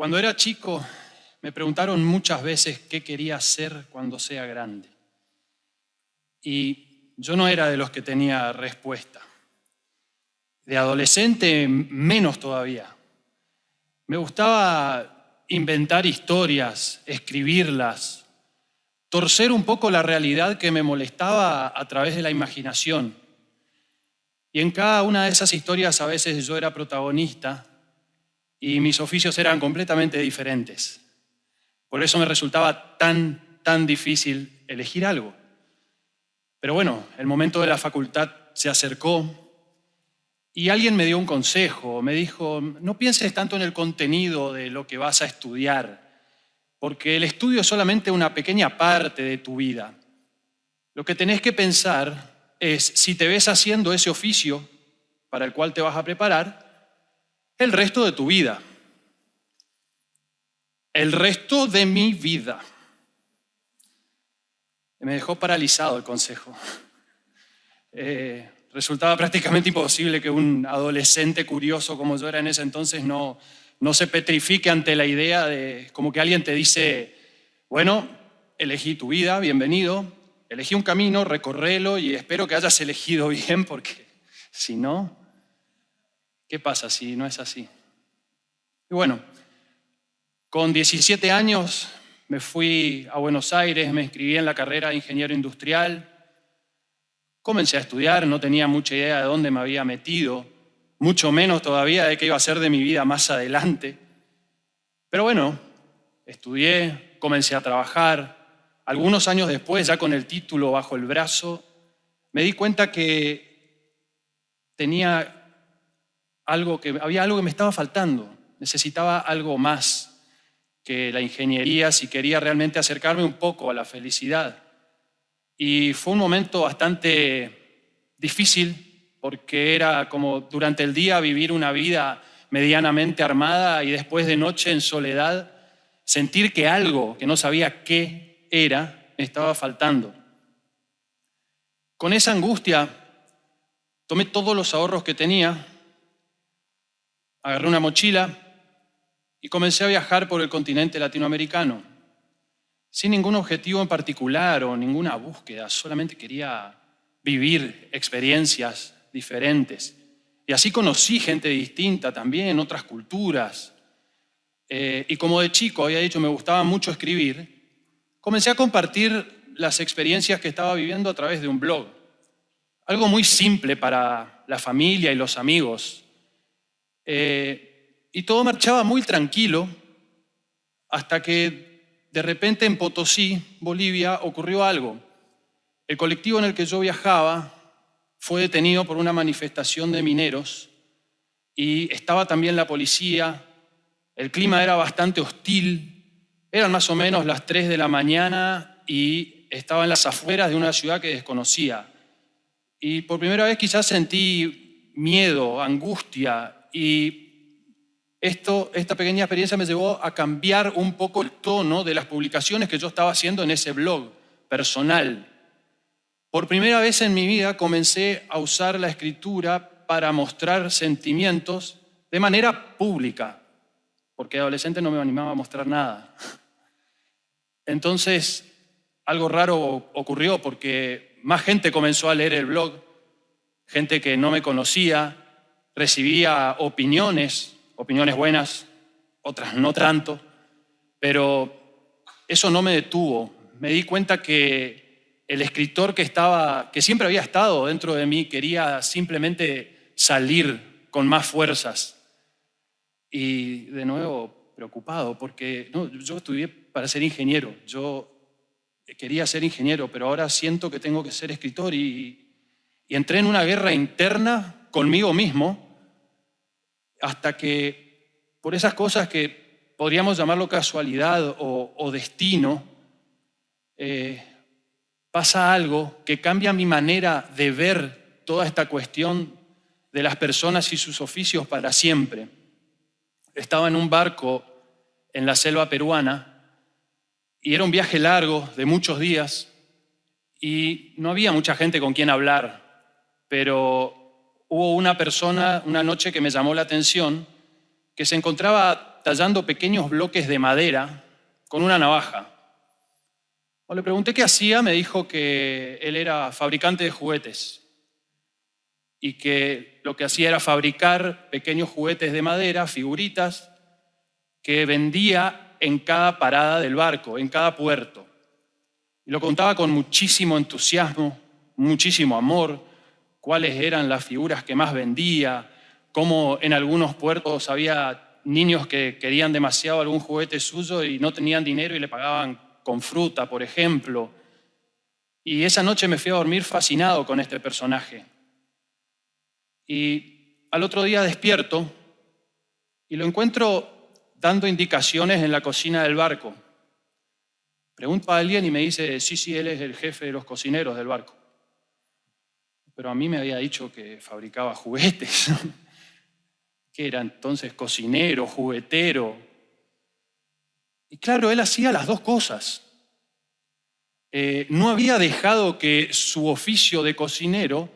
Cuando era chico, me preguntaron muchas veces qué quería ser cuando sea grande. Y yo no era de los que tenía respuesta. De adolescente, menos todavía. Me gustaba inventar historias, escribirlas, torcer un poco la realidad que me molestaba a través de la imaginación. Y en cada una de esas historias a veces yo era protagonista y mis oficios eran completamente diferentes. Por eso me resultaba tan difícil elegir algo. Pero bueno, el momento de la facultad se acercó y alguien me dio un consejo. Me dijo, no pienses tanto en el contenido de lo que vas a estudiar, porque el estudio es solamente una pequeña parte de tu vida. Lo que tenés que pensar es si te ves haciendo ese oficio para el cual te vas a preparar el resto de tu vida. El resto de mi vida. Me dejó paralizado el consejo. Resultaba prácticamente imposible que un adolescente curioso como yo era en ese entonces no se petrifique ante la idea de como que alguien te dice, bueno, elegí tu vida, bienvenido, elegí un camino, recorrelo y espero que hayas elegido bien porque si no, ¿qué pasa si no es así? Y bueno, con 17 años me fui a Buenos Aires, me inscribí en la carrera de ingeniero industrial. Comencé a estudiar, no tenía mucha idea de dónde me había metido, mucho menos todavía de qué iba a ser de mi vida más adelante. Pero bueno, estudié, comencé a trabajar. Algunos años después, ya con el título bajo el brazo, me di cuenta que había algo que me estaba faltando. Necesitaba algo más que la ingeniería si quería realmente acercarme un poco a la felicidad. Y fue un momento bastante difícil porque era como durante el día vivir una vida medianamente armada y después de noche en soledad sentir que algo que no sabía qué era me estaba faltando. Con esa angustia tomé todos los ahorros que tenía, agarré una mochila y comencé a viajar por el continente latinoamericano. Sin ningún objetivo en particular o ninguna búsqueda, solamente quería vivir experiencias diferentes. Y así conocí gente distinta también, otras culturas. Y como de chico había dicho me gustaba mucho escribir, comencé a compartir las experiencias que estaba viviendo a través de un blog. Algo muy simple para la familia y los amigos. Y todo marchaba muy tranquilo hasta que de repente en Potosí, Bolivia, ocurrió algo. El colectivo en el que yo viajaba fue detenido por una manifestación de mineros y estaba también la policía. El clima era bastante hostil. Eran más o menos las 3 de la mañana y estaba en las afueras de una ciudad que desconocía. Y por primera vez quizás sentí miedo, angustia y esta pequeña experiencia me llevó a cambiar un poco el tono de las publicaciones que yo estaba haciendo en ese blog personal. Por primera vez en mi vida comencé a usar la escritura para mostrar sentimientos de manera pública, porque de adolescente no me animaba a mostrar nada. Entonces, algo raro ocurrió porque más gente comenzó a leer el blog, gente que no me conocía, recibía opiniones buenas, otras no tanto, pero eso no me detuvo. Me di cuenta que el escritor que siempre había estado dentro de mí quería simplemente salir con más fuerzas. Y de nuevo preocupado porque yo estudié para ser ingeniero, yo quería ser ingeniero, pero ahora siento que tengo que ser escritor y entré en una guerra interna conmigo mismo hasta que por esas cosas que podríamos llamarlo casualidad o destino, pasa algo que cambia mi manera de ver toda esta cuestión de las personas y sus oficios para siempre. Estaba en un barco en la selva peruana y era un viaje largo de muchos días y no había mucha gente con quien hablar, pero hubo una persona una noche que me llamó la atención que se encontraba tallando pequeños bloques de madera con una navaja. Cuando le pregunté qué hacía, me dijo que él era fabricante de juguetes y que lo que hacía era fabricar pequeños juguetes de madera, figuritas, que vendía en cada parada del barco, en cada puerto. Y lo contaba con muchísimo entusiasmo, muchísimo amor, cuáles eran las figuras que más vendía, cómo en algunos puertos había niños que querían demasiado algún juguete suyo y no tenían dinero y le pagaban con fruta, por ejemplo. Y esa noche me fui a dormir fascinado con este personaje. Y al otro día despierto y lo encuentro dando indicaciones en la cocina del barco. Pregunto a alguien y me dice, sí, él es el jefe de los cocineros del barco. Pero a mí me había dicho que fabricaba juguetes. Que era entonces cocinero, juguetero. Y claro, él hacía las dos cosas. No había dejado que su oficio de cocinero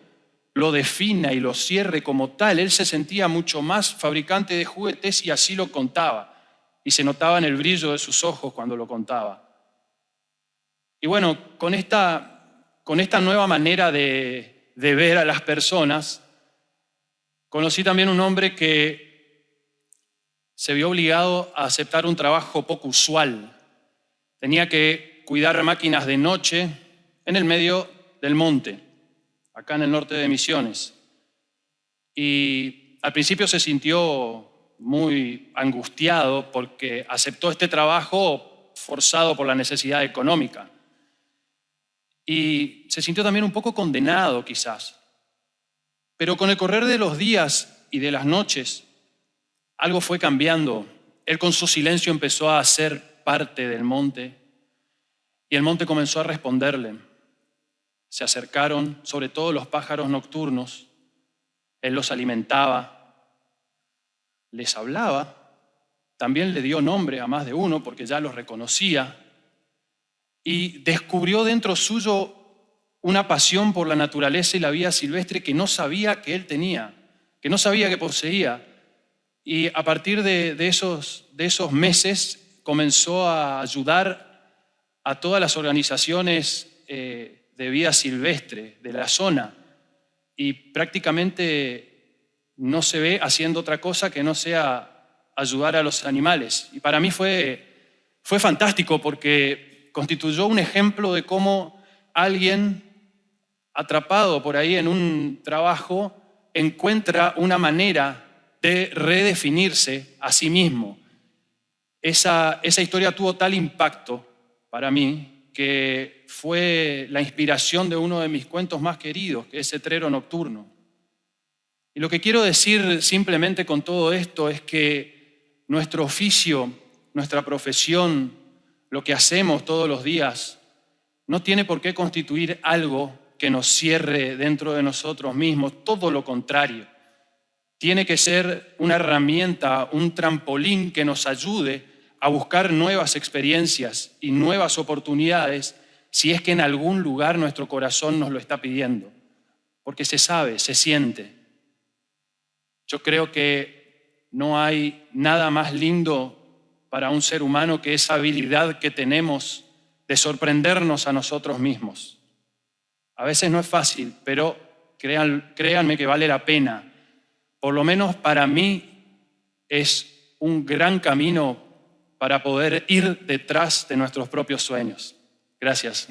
lo defina y lo cierre como tal. Él se sentía mucho más fabricante de juguetes y así lo contaba. Y se notaba en el brillo de sus ojos cuando lo contaba. Y bueno, con esta nueva manera de ver a las personas, conocí también un hombre que se vio obligado a aceptar un trabajo poco usual. Tenía que cuidar máquinas de noche en el medio del monte, acá en el norte de Misiones. Y al principio se sintió muy angustiado porque aceptó este trabajo forzado por la necesidad económica. Y se sintió también un poco condenado, quizás. Pero con el correr de los días y de las noches, algo fue cambiando. Él con su silencio empezó a ser parte del monte y el monte comenzó a responderle. Se acercaron, sobre todo los pájaros nocturnos. Él los alimentaba, les hablaba, también le dio nombre a más de uno porque ya los reconocía y descubrió dentro suyo una pasión por la naturaleza y la vida silvestre que no sabía que él tenía, que no sabía que poseía. Y a partir de esos meses comenzó a ayudar a todas las organizaciones de vida silvestre de la zona y prácticamente no se ve haciendo otra cosa que no sea ayudar a los animales. Y para mí fue fantástico porque constituyó un ejemplo de cómo alguien atrapado por ahí en un trabajo encuentra una manera de redefinirse a sí mismo. Esa historia tuvo tal impacto para mí que fue la inspiración de uno de mis cuentos más queridos, que es Cetrero Nocturno. Y lo que quiero decir simplemente con todo esto es que nuestro oficio, nuestra profesión, lo que hacemos todos los días, no tiene por qué constituir algo que nos cierre dentro de nosotros mismos, todo lo contrario. Tiene que ser una herramienta, un trampolín que nos ayude a buscar nuevas experiencias y nuevas oportunidades si es que en algún lugar nuestro corazón nos lo está pidiendo. Porque se sabe, se siente. Yo creo que no hay nada más lindo para un ser humano que esa habilidad que tenemos de sorprendernos a nosotros mismos. A veces no es fácil, pero créanme que vale la pena. Por lo menos para mí es un gran camino para poder ir detrás de nuestros propios sueños. Gracias.